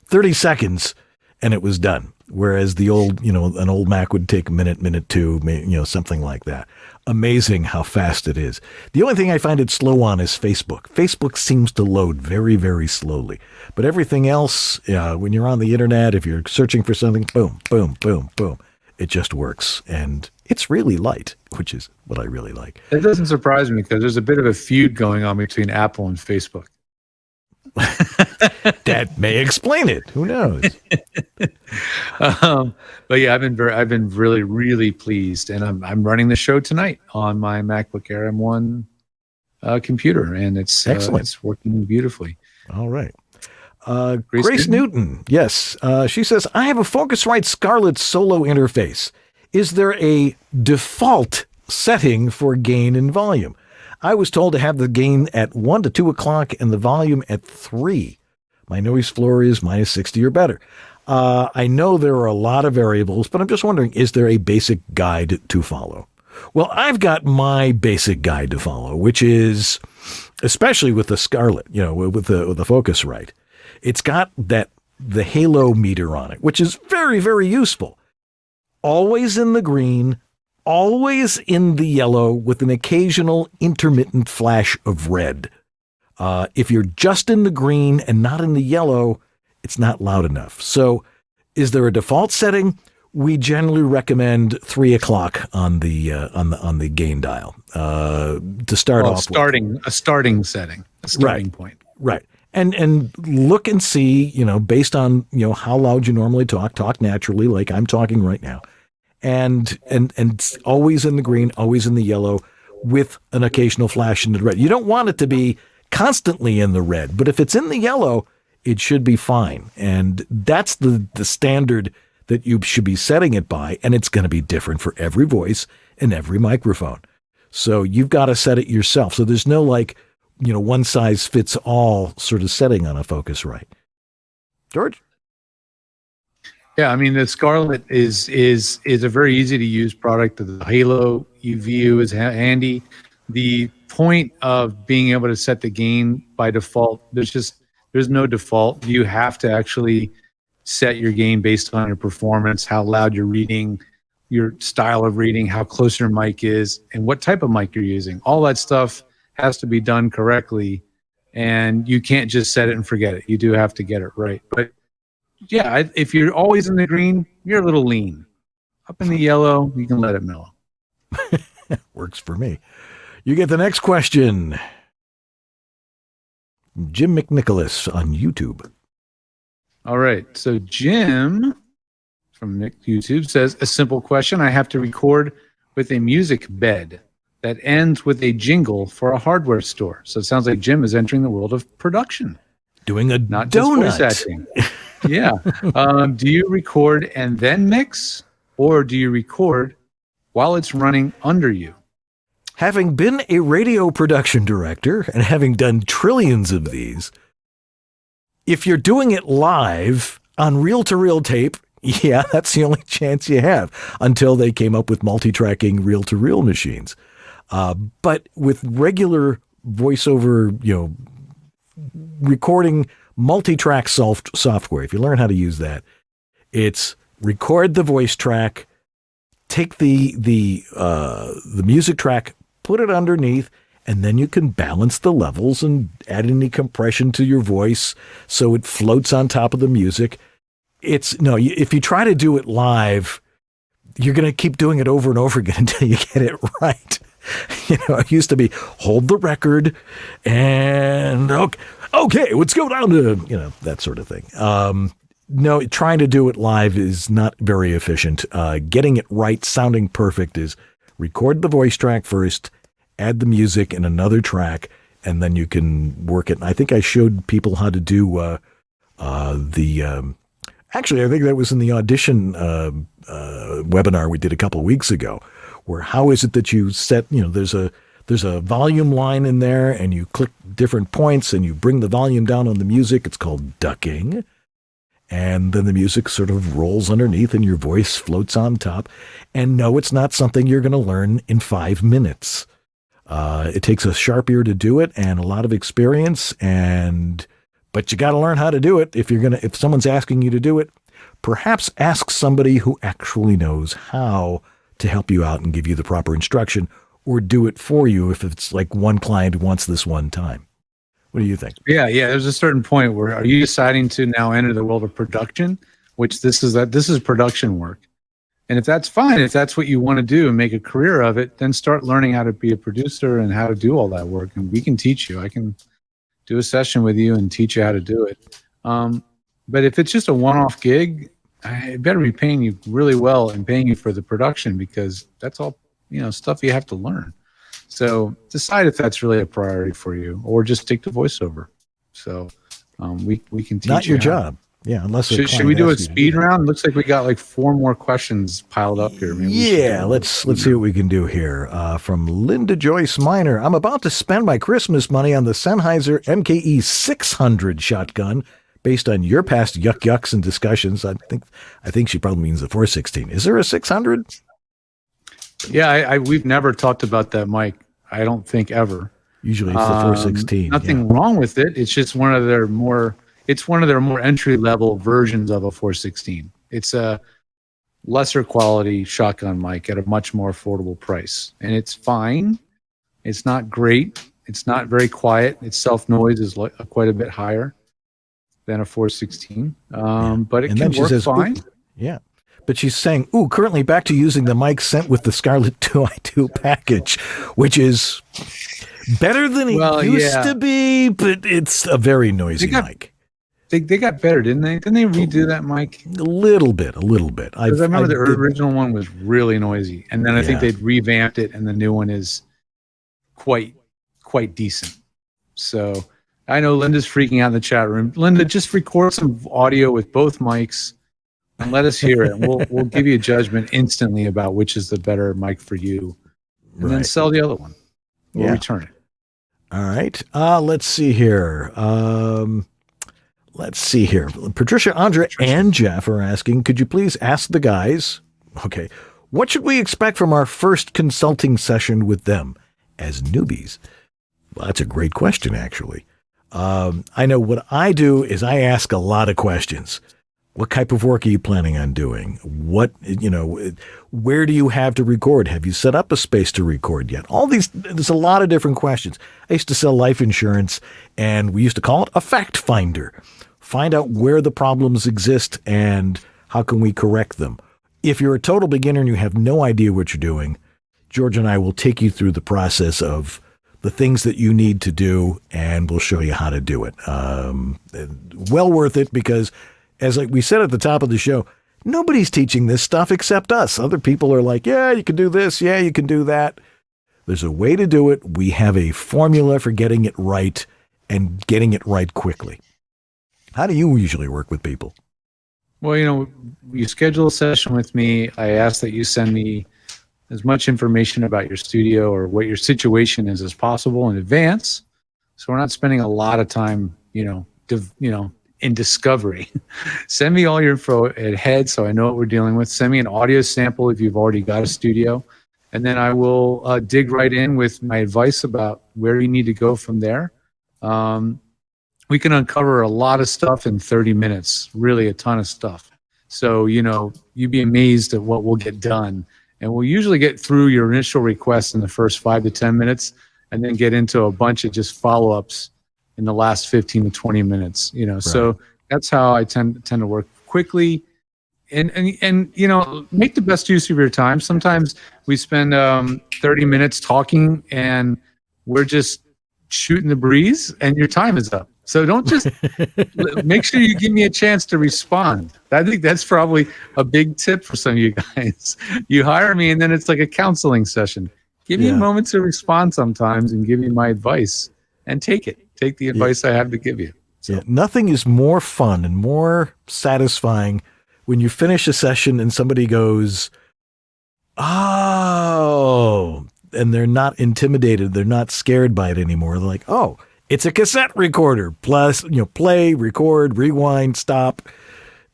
30 seconds, and it was done. Whereas the old, an old Mac would take a minute two, something like that. Amazing how fast it is. The only thing I find it slow on is Facebook. Facebook seems to load very, very slowly. But everything else, when you're on the internet, if you're searching for something, boom, boom, boom, boom, it just works. And it's really light, which is what I really like. It doesn't surprise me because there's a bit of a feud going on between Apple and Facebook. That may explain it. Who knows? But yeah, I've been really, really pleased, and I'm running the show tonight on my MacBook Air M1 computer, and it's excellent. It's working beautifully. All right. Grace Newton. Yes. She says, I have a Focusrite Scarlett Solo interface. Is there a default setting for gain and volume? I was told to have the gain at 1 to 2 o'clock and the volume at 3. My noise floor is minus 60 or better. I know there are a lot of variables, but I'm just wondering, is there a basic guide to follow? Well, I've got my basic guide to follow, which is, especially with the Scarlett, with the Focusrite, it's got the halo meter on it, which is very, very useful. Always in the green, always in the yellow with an occasional intermittent flash of red. If you're just in the green and not in the yellow, it's not loud enough. So is there a default setting? We generally recommend 3 o'clock on the gain dial to start off. A starting setting, a starting point. Right. And look and see, based on, how loud you normally talk naturally, like I'm talking right now. And always in the green, always in the yellow, with an occasional flash in the red. You don't want it to be constantly in the red, but if it's in the yellow, it should be fine. And that's the standard that you should be setting it by, and it's going to be different for every voice and every microphone. So you've got to set it yourself. So there's no one size fits all sort of setting on a Focusrite. George? Yeah, I mean, the Scarlett is a very easy to use product. The Halo view is handy. The point of being able to set the gain by default, there's no default. You have to actually set your gain based on your performance, how loud you're reading, your style of reading, how close your mic is, and what type of mic you're using. All that stuff has to be done correctly, and you can't just set it and forget it. You do have to get it right. But yeah, if you're always in the green, you're a little lean. Up in the yellow, you can let it mellow. Works for me. You get the next question. Jim McNicholas on YouTube. All right. So Jim from YouTube says, a simple question. I have to record with a music bed that ends with a jingle for a hardware store. So it sounds like Jim is entering the world of production. Doing a not donut. Just voice acting. Yeah. Do you record and then mix, or do you record while it's running under you? Having been a radio production director and having done trillions of these, if you're doing it live on reel-to-reel tape, yeah, that's the only chance you have until they came up with multi-tracking reel-to-reel machines. But with regular voiceover, recording multi-track software, if you learn how to use that, it's record the voice track, take the music track, put it underneath, and then you can balance the levels and add any compression to your voice so it floats on top of the music. If you try to do it live, you're going to keep doing it over and over again until you get it right. It used to be hold the record and okay, let's go down to, that sort of thing. no, trying to do it live is not very efficient. Getting it right, sounding perfect is record the voice track first, add the music in another track, and then you can work it. And I think I showed people how to do actually, I think that was in the audition webinar we did a couple of weeks ago, where how is it that you set, there's a volume line in there and you click different points and you bring the volume down on the music. It's called ducking. And then the music sort of rolls underneath and your voice floats on top. And no, it's not something you're going to learn in 5 minutes. It takes a sharp ear to do it and a lot of experience, but you got to learn how to do it. If someone's asking you to do it, perhaps ask somebody who actually knows how to help you out and give you the proper instruction, or do it for you if it's like one client wants this one time. What do you think? Yeah. There's a certain point where are you deciding to now enter the world of production, which this is production work. And if that's fine, if that's what you want to do and make a career of it, then start learning how to be a producer and how to do all that work. And we can teach you. I can do a session with you and teach you how to do it. But if it's just a one-off gig, I better be paying you really well and paying you for the production, because that's all, stuff you have to learn. So decide if that's really a priority for you, or just stick to voiceover. So we can teach you. Not your job. Yeah, unless should we do a speed round? Looks like we got like 4 more questions piled up here. Maybe let's see what we can do here. From Linda Joyce Minor, I'm about to spend my Christmas money on the Sennheiser MKE 600 shotgun. Based on your past yucks and discussions, I think she probably means the 416. Is there a 600? Yeah, we've never talked about that mic. I don't think ever. Usually it's the 416. Nothing wrong with it. It's just one of their more entry level versions of a 416. It's a lesser quality shotgun mic at a much more affordable price, and it's fine. It's not great. It's not very quiet. Its self noise is quite a bit higher than a 416, but it can work fine. Yeah. But she's saying, currently back to using the mic sent with the Scarlett 2i2 package, which is better than it used to be, but it's a very noisy mic. They got better, didn't they? Didn't they redo that mic? A little bit. Because I remember the original one was really noisy, and then I think they'd revamped it, and the new one is quite decent. So I know Linda's freaking out in the chat room. Linda, just record some audio with both mics and let us hear it. We'll give you a judgment instantly about which is the better mic for you, and then sell the other one. We'll return it. All right. Let's see here. Patricia, Andrea, and Jeff are asking, could you please ask the guys, what should we expect from our first consulting session with them as newbies? Well, that's a great question, actually. I know what I do is I ask a lot of questions. What type of work are you planning on doing? Where do you have to record? Have you set up a space to record yet? There's a lot of different questions. I used to sell life insurance, and we used to call it a fact finder. Find out where the problems exist and how can we correct them. If you're a total beginner and you have no idea what you're doing, George and I will take you through the process of the things that you need to do, and we'll show you how to do it. Well worth it, because as we said at the top of the show, nobody's teaching this stuff except us. Other people are like, yeah, you can do this. Yeah, you can do that. There's a way to do it. We have a formula for getting it right and getting it right quickly. How do you usually work with people? Well, you schedule a session with me. I ask that you send me as much information about your studio or what your situation is as possible in advance, so we're not spending a lot of time, in discovery. Send me all your info ahead so I know what we're dealing with. Send me an audio sample if you've already got a studio, and then I will dig right in with my advice about where you need to go from there. We can uncover a lot of stuff in 30 minutes, really a ton of stuff. So, you'd be amazed at what we'll get done. And we'll usually get through your initial requests in the first 5 to 10 minutes, and then get into a bunch of just follow-ups in the last 15 to 20 minutes. Right. So that's how I tend to work quickly, and make the best use of your time. Sometimes we spend 30 minutes talking, and we're just shooting the breeze, and your time is up. So don't just make sure you give me a chance to respond. I think that's probably a big tip for some of you guys. You hire me and then it's like a counseling session. Give me a moment to respond sometimes and give me my advice and take it. Take the advice I have to give you. So. Yeah, nothing is more fun and more satisfying when you finish a session and somebody goes, oh, and they're not intimidated. They're not scared by it anymore. They're like, oh, it's a cassette recorder. Plus, play, record, rewind, stop.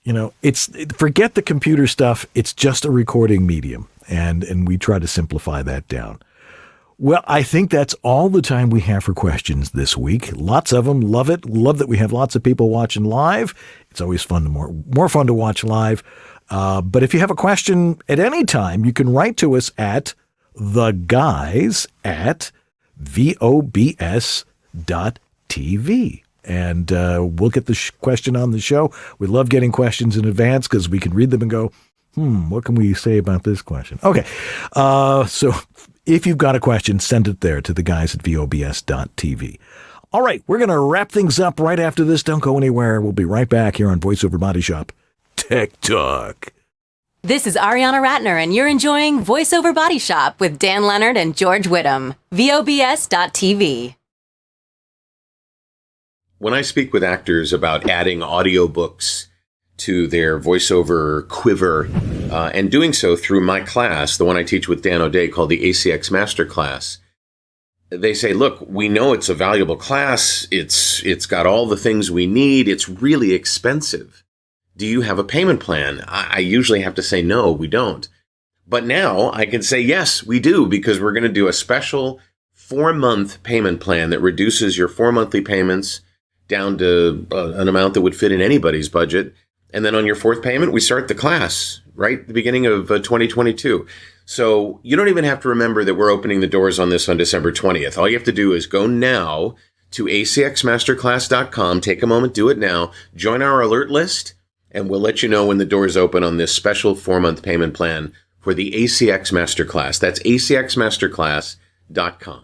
Forget the computer stuff. It's just a recording medium. And we try to simplify that down. Well, I think that's all the time we have for questions this week. Lots of them. Love it. Love that we have lots of people watching live. It's always fun more fun to watch live. But if you have a question at any time, you can write to us at theguys@VOBS.tv. And we'll get the question on the show. We love getting questions in advance because we can read them and go, what can we say about this question? Okay. So if you've got a question, send it there to theguys@VOBS.tv. All right. We're going to wrap things up right after this. Don't go anywhere. We'll be right back here on VoiceOver Body Shop Tech Talk. This is Ariana Ratner, and you're enjoying VoiceOver Body Shop with Dan Leonard and George Whittam. VOBS.tv. When I speak with actors about adding audiobooks to their voiceover quiver, and doing so through my class, the one I teach with Dan O'Day called the ACX Masterclass, they say, look, we know it's a valuable class. It's got all the things we need. It's really expensive. Do you have a payment plan? I usually have to say, no, we don't. But now I can say, yes, we do, because we're going to do a special 4-month payment plan that reduces your 4 monthly payments down to an amount that would fit in anybody's budget. And then on your 4th payment, we start the class right at the beginning of 2022. So you don't even have to remember that we're opening the doors on this on December 20th. All you have to do is go now to acxmasterclass.com. Take a moment, do it now. Join our alert list, and we'll let you know when the doors open on this special 4-month payment plan for the ACX Masterclass. That's acxmasterclass.com.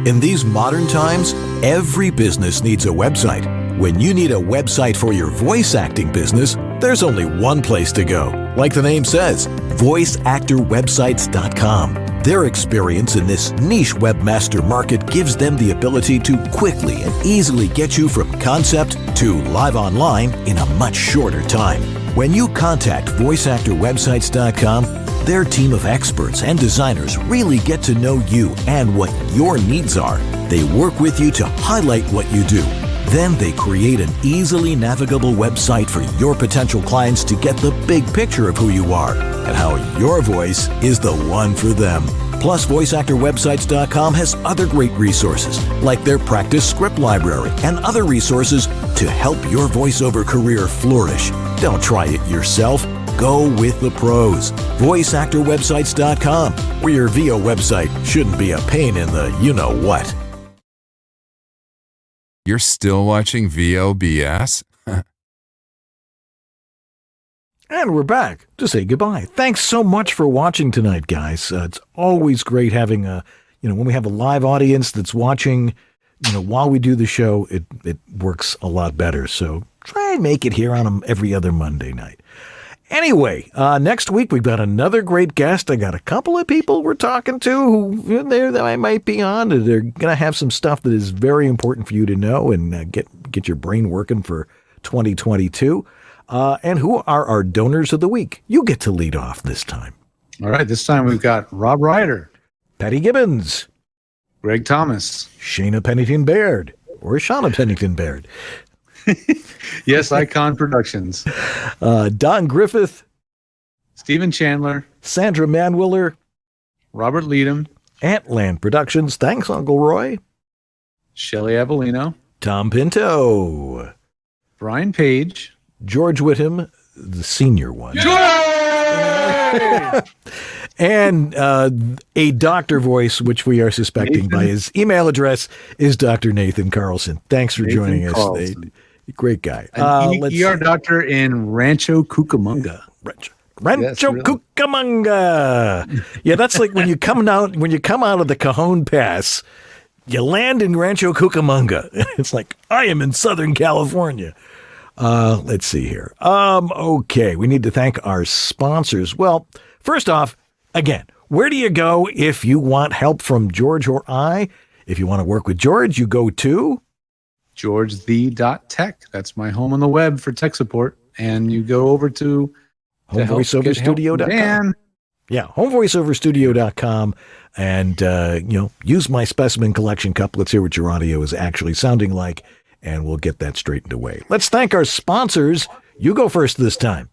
In these modern times, every business needs a website. When you need a website for your voice acting business, there's only one place to go. Like the name says, voiceactorwebsites.com. Their experience in this niche webmaster market gives them the ability to quickly and easily get you from concept to live online in a much shorter time. When you contact voiceactorwebsites.com, their team of experts and designers really get to know you and what your needs are. They work with you to highlight what you do. Then they create an easily navigable website for your potential clients to get the big picture of who you are and how your voice is the one for them. Plus, VoiceActorWebsites.com has other great resources like their practice script library and other resources to help your voiceover career flourish. Don't try it yourself. Go with the pros. VoiceActorWebsites.com, where your VO website shouldn't be a pain in the you-know-what. You're still watching VOBS? And we're back to say goodbye. Thanks so much for watching tonight, guys. It's always great having when we have a live audience that's watching, while we do the show, it works a lot better. So try and make it here on every other Monday night. Anyway, next week we've got another great guest. I got a couple of people we're talking to who that I might be on. They're going to have some stuff that is very important for you to know and get your brain working for 2022. And who are our donors of the week? You get to lead off this time. All right, this time we've got Rob Ryder, Patty Gibbons, Greg Thomas, Shayna Pennington Baird, or Shauna Pennington Baird. Yes, Icon Productions. Don Griffith, Stephen Chandler, Sandra Manwiller, Robert Leadham, Antland Productions. Thanks, Uncle Roy. Shelley Avellino, Tom Pinto, Brian Page, George Whittam, the senior one. And a doctor voice, which we are suspecting by his email address, is Dr. Nathan Carlson. Thanks for joining us. Great guy. An ER doctor in Rancho Cucamonga. Rancho really. Cucamonga. Yeah, that's like when you come out of the Cajon Pass, you land in Rancho Cucamonga. It's like, I am in Southern California. Let's see here. Okay, we need to thank our sponsors. Well, first off, again, where do you go if you want help from George or I? If you want to work with George, you go to GeorgeThe.tech. That's my home on the web for tech support. And you go over to homevoiceoverstudio.com. Yeah, homevoiceoverstudio.com. And, use my specimen collection cup. Let's hear what your audio is actually sounding like, and we'll get that straightened away. Let's thank our sponsors. You go first this time.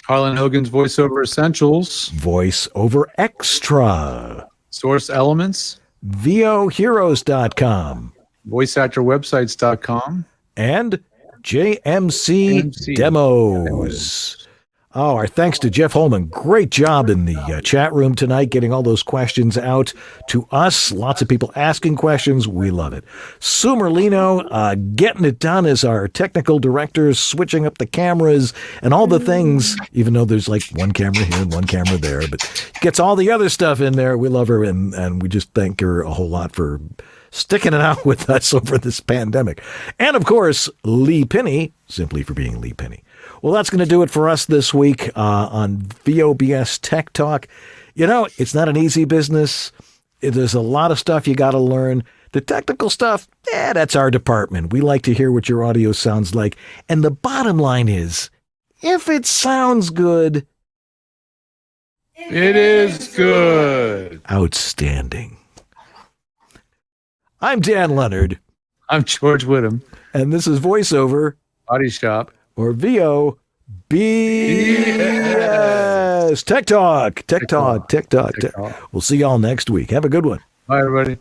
Harlan Hogan's VoiceOver Essentials. VoiceOver Extra. Source Elements. VOHeroes.com. VoiceActorWebsites.com. And JMC Demos. Oh, our thanks to Jeff Holman. Great job in the chat room tonight, getting all those questions out to us. Lots of people asking questions. We love it. Sue Merlino, getting it done as our technical director, switching up the cameras and all the things, even though there's like one camera here and one camera there, but gets all the other stuff in there. We love her, and we just thank her a whole lot for sticking it out with us over this pandemic. And, of course, Lee Pinney, simply for being Lee Pinney. Well, that's going to do it for us this week on VOBS Tech Talk. You know, it's not an easy business. There's a lot of stuff you got to learn. The technical stuff, that's our department. We like to hear what your audio sounds like. And the bottom line is, if it sounds good, it is good. Outstanding. I'm Dan Leonard. I'm George Whittam. And this is VoiceOver Body Shop. Or VOBS. Tech Talk. Tech Talk. Tech Talk. We'll see y'all next week. Have a good one. Bye, everybody.